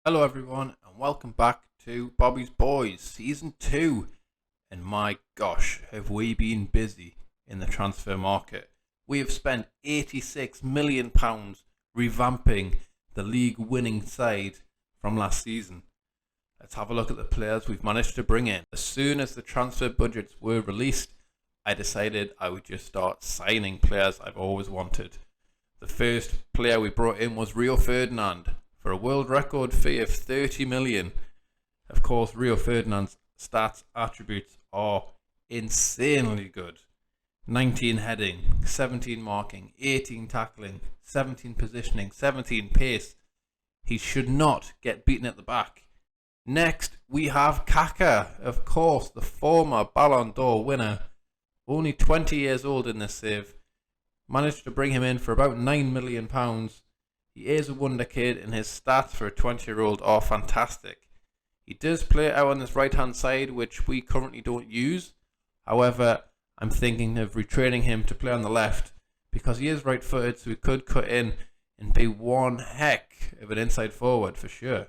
Hello everyone and welcome back to Bobby's Boys Season 2. And my gosh, have we been busy in the transfer market. We have spent £86 million revamping the league winning side from last season. Let's have a look at the players we've managed to bring in. As soon as the transfer budgets were released, I decided I would just start signing players I've always wanted. The first player we brought in was Rio Ferdinand for a world record fee of 30 million. Of course, Rio Ferdinand's stats attributes are insanely good. 19 heading, 17 marking, 18 tackling, 17 positioning, 17 pace. He should not get beaten at the back. Next, we have Kaka, of course, the former Ballon d'Or winner. Only 20 years old in this save. Managed to bring him in for about £9 million. He is a wonder kid and his stats for a 20-year-old are fantastic. He does play out on this right-hand side, which we currently don't use. However, I'm thinking of retraining him to play on the left because he is right-footed, so he could cut in and be one heck of an inside forward for sure.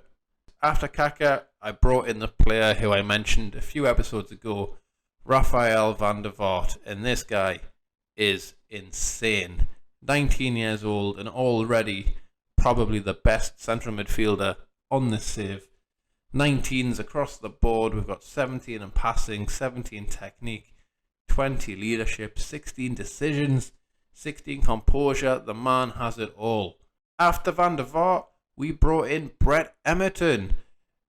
After Kaka, I brought in the player who I mentioned a few episodes ago, Raphael Van Der Vaart, and this guy is insane. 19 years old and already probably the best central midfielder on this save. 19s across the board. We've got 17 in passing, 17 technique, 20 leadership, 16 decisions, 16 composure. The man has it all. After Van Der Vaart, we brought in Emerton.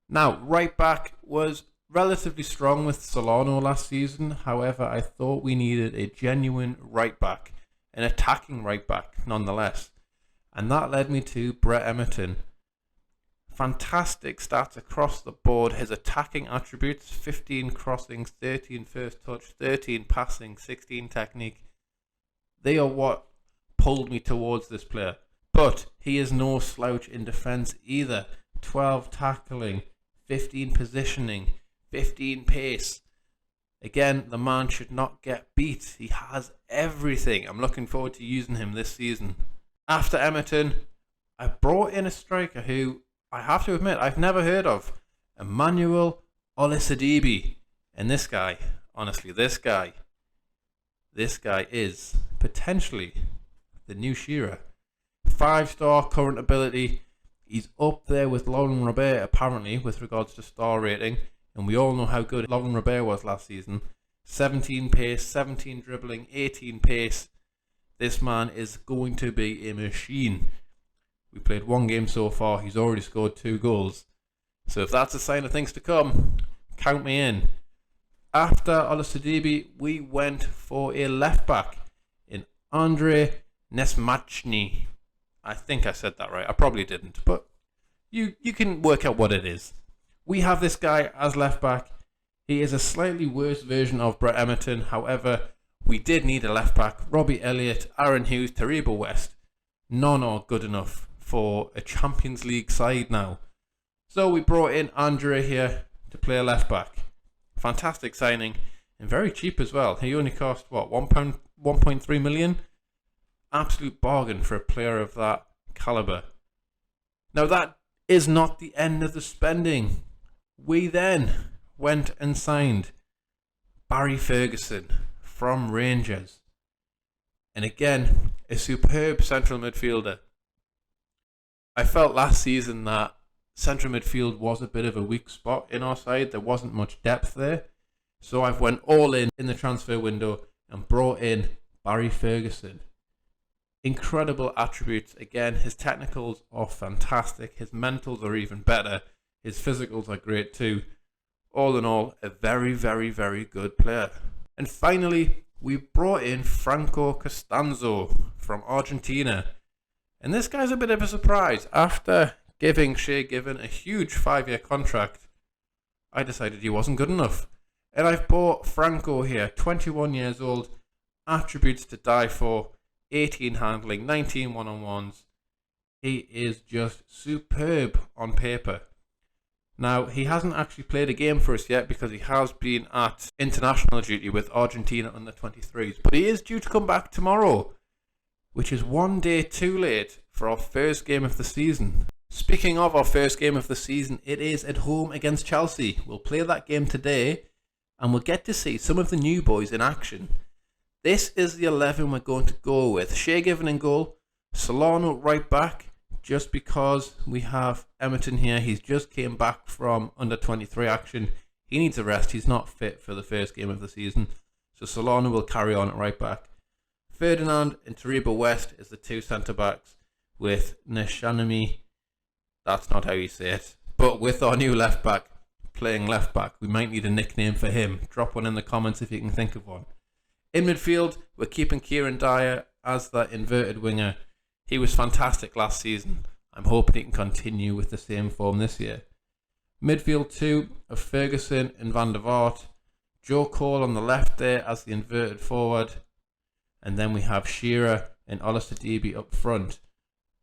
Now, right back was relatively strong with Solano last season. However, I thought we needed a genuine right back, an attacking right back nonetheless. And that led me to Emerton. Fantastic stats across the board. His attacking attributes, 15 crossings, 13 first touch, 13 passing, 16 technique. They are what pulled me towards this player. But he is no slouch in defence either. 12 tackling, 15 positioning, 15 pace. Again, the man should not get beat. He has everything. I'm looking forward to using him this season. After Emerton, I brought in a striker who I have to admit I've never heard of. Emmanuel Olisadibi. And this guy, honestly, this guy is potentially the new Shearer. 5-star current ability. He's up there with Laurent Robert apparently with regards to star rating. And we all know how good Laurent Robert was last season. 17 pace, 17 dribbling, 18 pace. This man is going to be a machine. We played one game so far. He's already scored 2 goals. So if that's a sign of things to come, count me in. After Olisadibi, we went for a left back in Andre Nesmachny. I think I said that right. I probably didn't, but you can work out what it is. We have this guy as left back. He is a slightly worse version of Emerton. However, we did need a left back. Robbie Elliott, Aaron Hughes, Taribo West. None are good enough for a Champions League side now. So we brought in Andre here to play a left back. Fantastic signing and very cheap as well. He only cost what, £1.3 million? Absolute bargain for a player of that caliber. Now that is not the end of the spending. We then went and signed Barry Ferguson from Rangers. And again, a superb central midfielder. I felt last season that central midfield was a bit of a weak spot in our side. There wasn't much depth there. So I've went all in the transfer window and brought in Barry Ferguson. Incredible attributes. Again, his technicals are fantastic. His mentals are even better. His physicals are great too. All in all, a very, very, very good player. And finally, we brought in Franco Costanzo from Argentina. And this guy's a bit of a surprise. After giving Shea Given a huge 5-year contract, I decided he wasn't good enough. And I've bought Franco here, 21 years old, attributes to die for, 18 handling, 19 one-on-ones. He is just superb on paper. Now, he hasn't actually played a game for us yet because he has been at international duty with Argentina under 23s. But he is due to come back tomorrow, which is one day too late for our first game of the season. Speaking of our first game of the season, it is at home against Chelsea. We'll play that game today and we'll get to see some of the new boys in action. This is the 11 we're going to go with. Shea Given in goal, Solano right back, just because we have Emerton here. He's just came back from under 23 action. He needs a rest. He's not fit for the first game of the season. So Solano will carry on at right back. Ferdinand and Taribo West is the two centre backs with Neshanami. That's not how you say it. But with our new left back playing left back, we might need a nickname for him. Drop one in the comments if you can think of one. In midfield, we're keeping Kieran Dyer as that inverted winger. He was fantastic last season. I'm hoping he can continue with the same form this year. Midfield 2 of Ferguson and Van Der Vaart. Joe Cole on the left there as the inverted forward. And then we have Shearer and Olistadibi up front.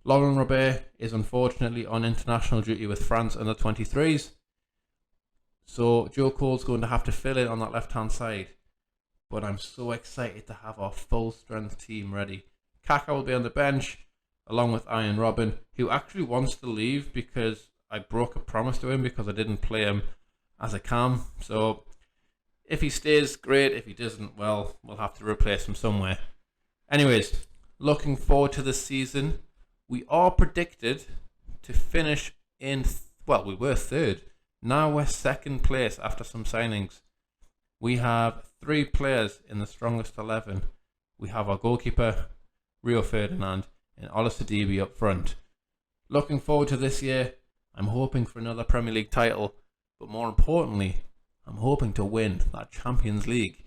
Laurent Robert is unfortunately on international duty with France under 23s. So Joe Cole's going to have to fill in on that left hand side. But I'm so excited to have our full strength team ready. Kaka will be on the bench along with Ian Robin, who actually wants to leave because I broke a promise to him because I didn't play him as a cam. So if he stays, great. If he doesn't, well, we'll have to replace him somewhere. Anyways, looking forward to this season. We are predicted to finish in, we were third. Now we're second place after some signings. We have 3 players in the strongest 11. We have our goalkeeper, Rio Ferdinand, and Olistadibi up front. Looking forward to this year. I'm hoping for another Premier League title, but more importantly, I'm hoping to win that Champions League.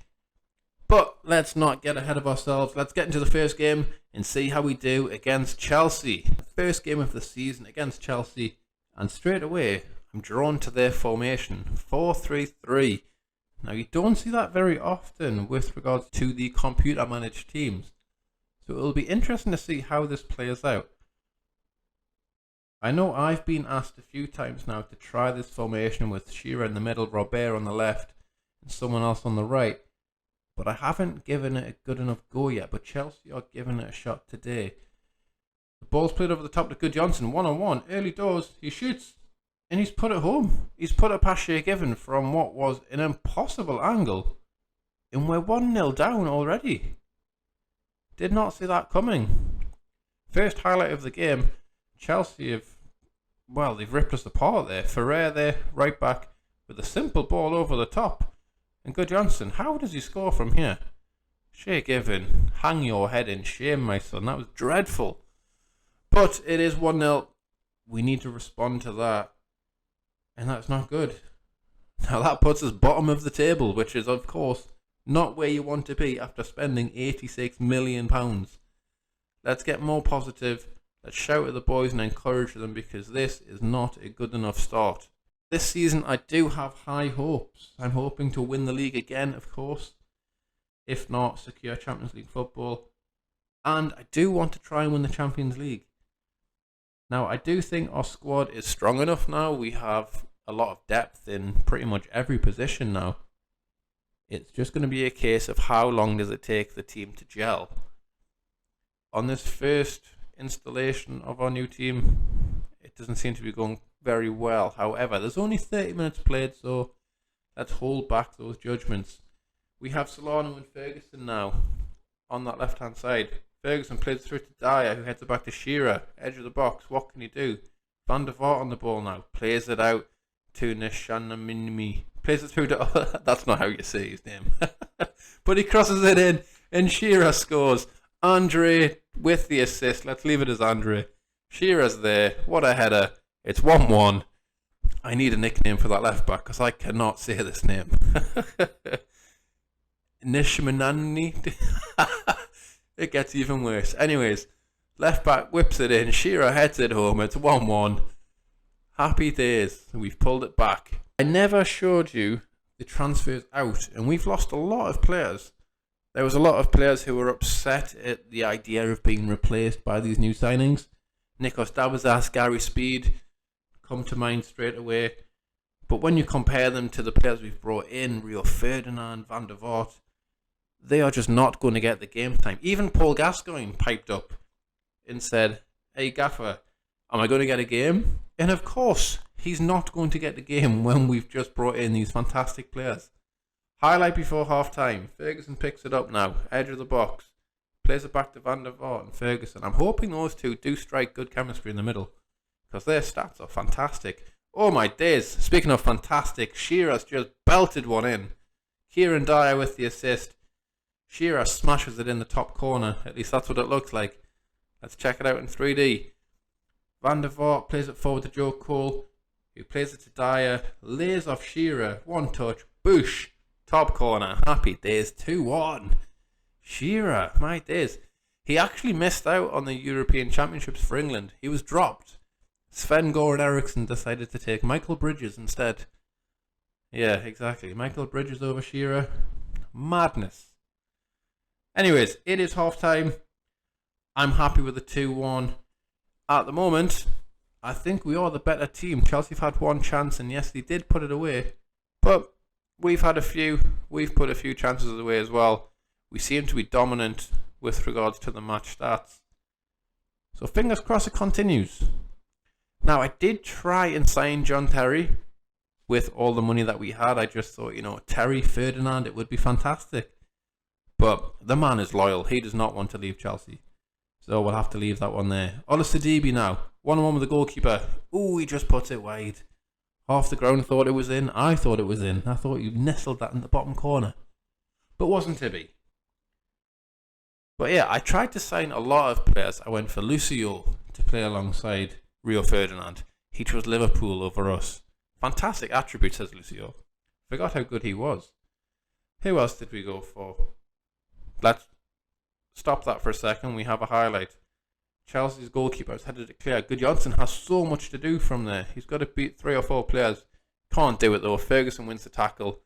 But let's not get ahead of ourselves. Let's get into the first game and see how we do against Chelsea. First game of the season against Chelsea, and straight away I'm drawn to their formation, 4-3-3. Now you don't see that very often with regards to the computer managed teams. So it'll be interesting to see how this plays out. I know I've been asked a few times now to try this formation with Shearer in the middle, Robert on the left, and someone else on the right. But I haven't given it a good enough go yet. But Chelsea are giving it a shot today. The ball's played over the top to Good Johnson, 1-on-1, early doors, he shoots. And he's put it home. He's put it past Shea Given from what was an impossible angle. And we're 1-0 down already. Did not see that coming. First highlight of the game, Chelsea they've ripped us apart there. Ferrer there, right back, with a simple ball over the top. And Good Johnson, how does he score from here? Shea Given, hang your head in shame, my son. That was dreadful. But it is 1-0. We need to respond to that. And that's not good. Now that puts us bottom of the table, which is, of course, not where you want to be after spending £86 million. Let's get more positive. Let's shout at the boys and encourage them because this is not a good enough start. This season I do have high hopes. I'm hoping to win the league again, of course. If not, secure Champions League football. And I do want to try and win the Champions League. Now, I do think our squad is strong enough now. We have a lot of depth in pretty much every position now. It's just going to be a case of how long does it take the team to gel. On this first installation of our new team, it doesn't seem to be going very well. However, there's only 30 minutes played, so let's hold back those judgments. We have Solano and Ferguson now on that left-hand side. Ferguson plays through to Dyer, who heads it back to Shearer, edge of the box. What can he do? Van Der Vaart on the ball now, plays it out to Neshanami. Plays it through to... That's not how you say his name. But he crosses it in, and Shearer scores. Andre with the assist. Let's leave it as Andre. Shearer's there. What a header. It's 1-1. I need a nickname for that left back because I cannot say this name. Nishmanani. It gets even worse. Anyways, left back whips it in. Shearer heads it home. It's 1-1. Happy days. We've pulled it back. I never showed you the transfers out, and we've lost a lot of players. There was a lot of players who were upset at the idea of being replaced by these new signings. Nikos Dabazas, Gary Speed come to mind straight away. But when you compare them to the players we've brought in, Rio Ferdinand, Van Der Vaart, they are just not going to get the game time. Even Paul Gascoigne piped up and said, "Hey Gaffer, Am I going to get a game? And of course, he's not going to get the game when we've just brought in these fantastic players. Highlight before half time. Ferguson picks it up now. Edge of the box. Plays it back to Van Der Vaart and Ferguson. I'm hoping those two do strike good chemistry in the middle, because their stats are fantastic. Oh my days. Speaking of fantastic, Shearer's just belted one in. Kieran Dyer with the assist. Shearer smashes it in the top corner. At least that's what it looks like. Let's check it out in 3D. Van Der Vaart plays it forward to Joe Cole, who plays it to Dyer. Lays off Shearer. One touch. Boosh. Top corner. Happy days. 2-1. Shearer. My days. He actually missed out on the European Championships for England. He was dropped. Sven-Goran Eriksson decided to take Michael Bridges instead. Yeah, exactly. Michael Bridges over Shearer. Madness. Anyways, it is half time. I'm happy with the 2-1. At the moment, I think we are the better team. Chelsea have had one chance, and yes, they did put it away. But we've had a few. We've put a few chances away as well. We seem to be dominant with regards to the match stats. So fingers crossed it continues. Now, I did try and sign John Terry with all the money that we had. I just thought, Terry, Ferdinand, it would be fantastic. But the man is loyal. He does not want to leave Chelsea. So we'll have to leave that one there. Olise now. 1-on-1 with the goalkeeper. Ooh, he just puts it wide. Half the ground thought it was in. I thought it was in. I thought you nestled that in the bottom corner. But wasn't to be. But yeah, I tried to sign a lot of players. I went for Lucio to play alongside Rio Ferdinand. He chose Liverpool over us. Fantastic attributes, says Lucio. Forgot how good he was. Who else did we go for? Let's stop that for a second. We have a highlight. Chelsea's goalkeeper is headed it clear. Gudjonsson has so much to do from there. He's got to beat 3 or 4 players. Can't do it though. Ferguson wins the tackle.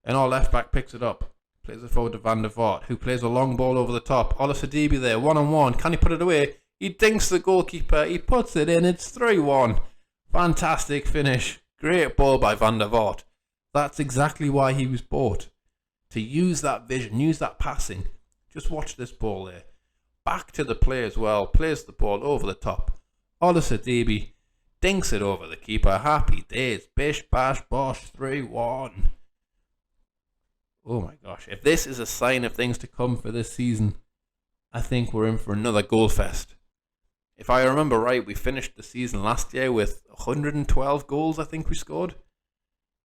And our left back picks it up. Plays it forward to Van Der Vaart, who plays a long ball over the top. Olise there, 1-on-1. Can he put it away? He dinks the goalkeeper. He puts it in. It's 3-1. Fantastic finish. Great ball by Van Der Vaart. That's exactly why he was bought. To use that vision, use that passing. Just watch this ball there. Back to the play as well. Plays the ball over the top. Olise dinks it over the keeper. Happy days. Bish, bash, bosh. 3-1. Oh my gosh. If this is a sign of things to come for this season, I think we're in for another goal fest. If I remember right, we finished the season last year with 112 goals, I think we scored.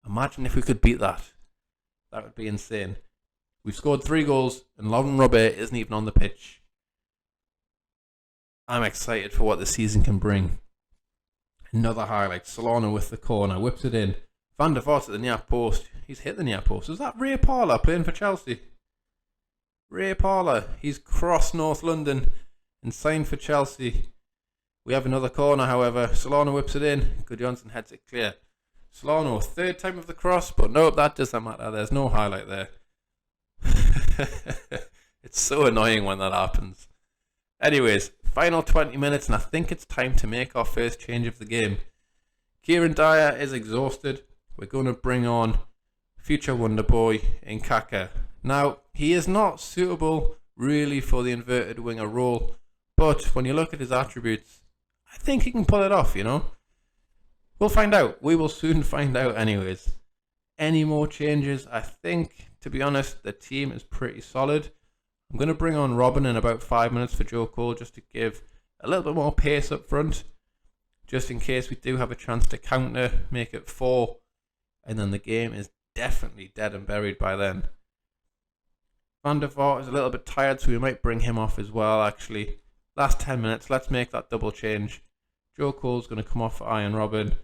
Imagine if we could beat that. That would be insane. We've scored 3 goals and Lauren Robert isn't even on the pitch. I'm excited for what the season can bring. Another highlight. Solana with the corner. Whips it in. Van Der Vaart at the near post. He's hit the near post. Is that Ray Parlour playing for Chelsea? Ray Parlour. He's crossed North London and signed for Chelsea. We have another corner, however. Solana whips it in. Gudjonsson heads it clear. Solana, 3rd time of the cross, but nope, that doesn't matter. There's no highlight there. It's so annoying when that happens. Anyways, final 20 minutes, and I think it's time to make our first change of the game. Kieran Dyer is exhausted. We're going to bring on future wonder boy in Kaka. Now, he is not suitable really for the inverted winger role, but when you look at his attributes, I think he can pull it off, We'll find out. We will soon find out anyways. Any more changes? I think, to be honest, the team is pretty solid. I'm going to bring on Robin in about 5 minutes for Joe Cole just to give a little bit more pace up front, just in case we do have a chance to counter, make it 4, and then the game is definitely dead and buried by then. Van Der Vaart is a little bit tired, so we might bring him off as well, actually. Last 10 minutes, let's make that double change. Joe Cole's going to come off for Ian Robin.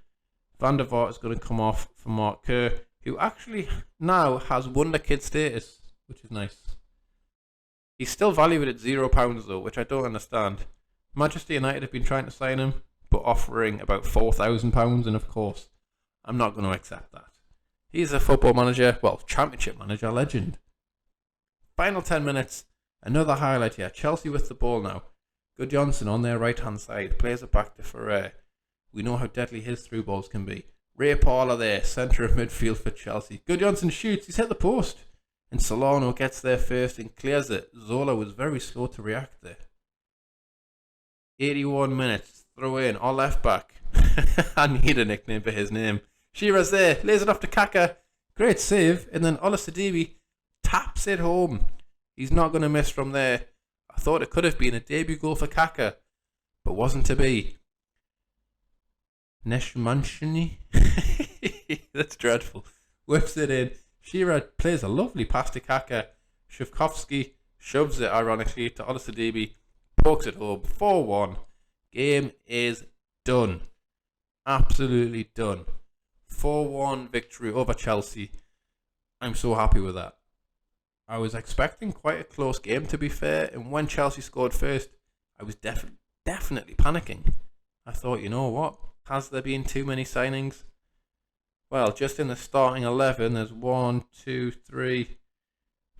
Van Der Vaart is going to come off for Mark Kerr, who actually now has Wonder Kid status, which is nice. He's still valued at £0 though, which I don't understand. Manchester United have been trying to sign him, but offering about £4,000, and of course, I'm not going to accept that. He's a football manager, well, championship manager legend. Final 10 minutes, another highlight here. Chelsea with the ball now. Gudjonsson on their right hand side, plays it back to Ferrer. We know how deadly his through balls can be. Ray Parlour there, centre of midfield for Chelsea. Gudjonsson shoots, he's hit the post. And Solano gets there first and clears it. Zola was very slow to react there. 81 minutes, throw in, or left back. I need a nickname for his name. Shearer's there, lays it off to Kaka. Great save, and then Olasidibe taps it home. He's not going to miss from there. I thought it could have been a debut goal for Kaka, but wasn't to be. Neshmanshini? That's dreadful. Whips it in. Shearer plays a lovely pass to Kaka. Shevkovsky shoves it ironically to Olasidibe. Pokes it home. 4-1. Game is done. Absolutely done. 4-1 victory over Chelsea. I'm so happy with that. I was expecting quite a close game, to be fair, and when Chelsea scored first, I was definitely panicking. I thought, you know what? Has there been too many signings? Well, just in the starting 11, there's 1, 2, 3,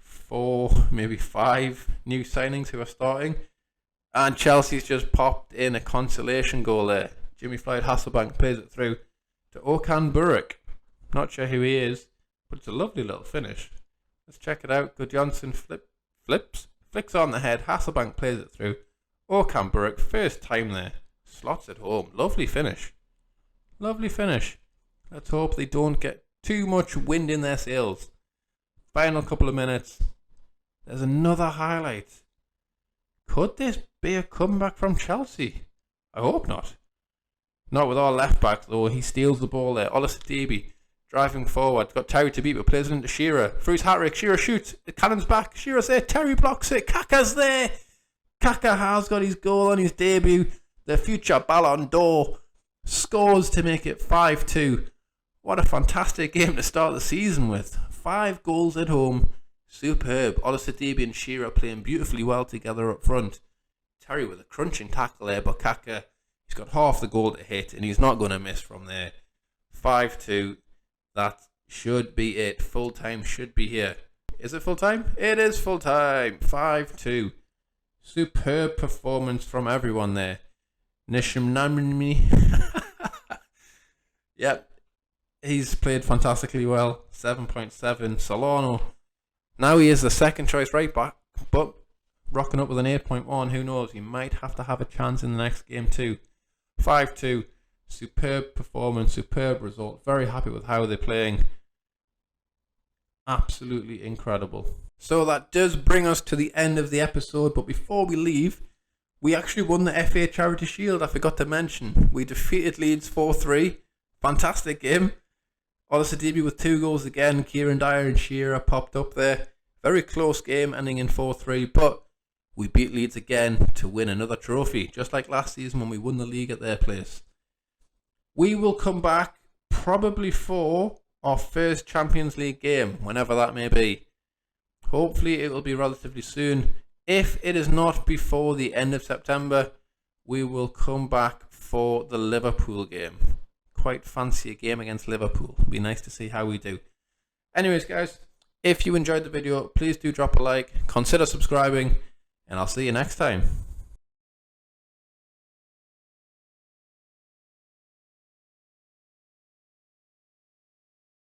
4, maybe 5 new signings who are starting. And Chelsea's just popped in a consolation goal there. Jimmy Floyd Hasselbank plays it through to Okan Buruk. Not sure who he is, but it's a lovely little finish. Let's check it out. Gudjonsson flicks on the head. Hasselbank plays it through. Okan Buruk, first time there. Slots it home. Lovely finish. Lovely finish. Let's hope they don't get too much wind in their sails. Final couple of minutes. There's another highlight. Could this be a comeback from Chelsea? I hope not. Not with our left back though. He steals the ball there. Olasidibe driving forward. Got Terry to beat, but plays it into Shearer. For his hat-trick. Shearer shoots. The cannon's back. Shearer's there. Terry blocks it. Kaka's there. Kaka has got his goal on his debut. The future Ballon d'Or scores to make it 5-2. What a fantastic game to start the season with. 5 goals at home. Superb. Olasidibe and Shearer playing beautifully well together up front. Terry with a crunching tackle there, but Kaka, he's got half the goal to hit and he's not going to miss from there. 5-2. That should be it. Full time should be here. Is it full time? It is full time. 5-2. Superb performance from everyone there. Nishimnamini. Yep. He's played fantastically well. 7.7. Solano. Now he is the second choice right back, but rocking up with an 8.1. Who knows? He might have to have a chance in the next game too. 5-2. Superb performance, superb result. Very happy with how they're playing. Absolutely incredible. So that does bring us to the end of the episode, but before we leave, we actually won the FA Charity Shield. I forgot to mention. We defeated Leeds 4-3. Fantastic game. Olasidibe with 2 goals again. Kieran Dyer and Shearer popped up there. Very close game, ending in 4-3, but we beat Leeds again to win another trophy, just like last season when we won the league at their place. We will come back probably for our first Champions League game, whenever that may be. Hopefully it will be relatively soon. If it is not before the end of September, we will come back for the Liverpool game. Quite fancy a game against Liverpool. It'll be nice to see how we do. Anyways, guys, if you enjoyed the video, please do drop a like, consider subscribing, and I'll see you next time.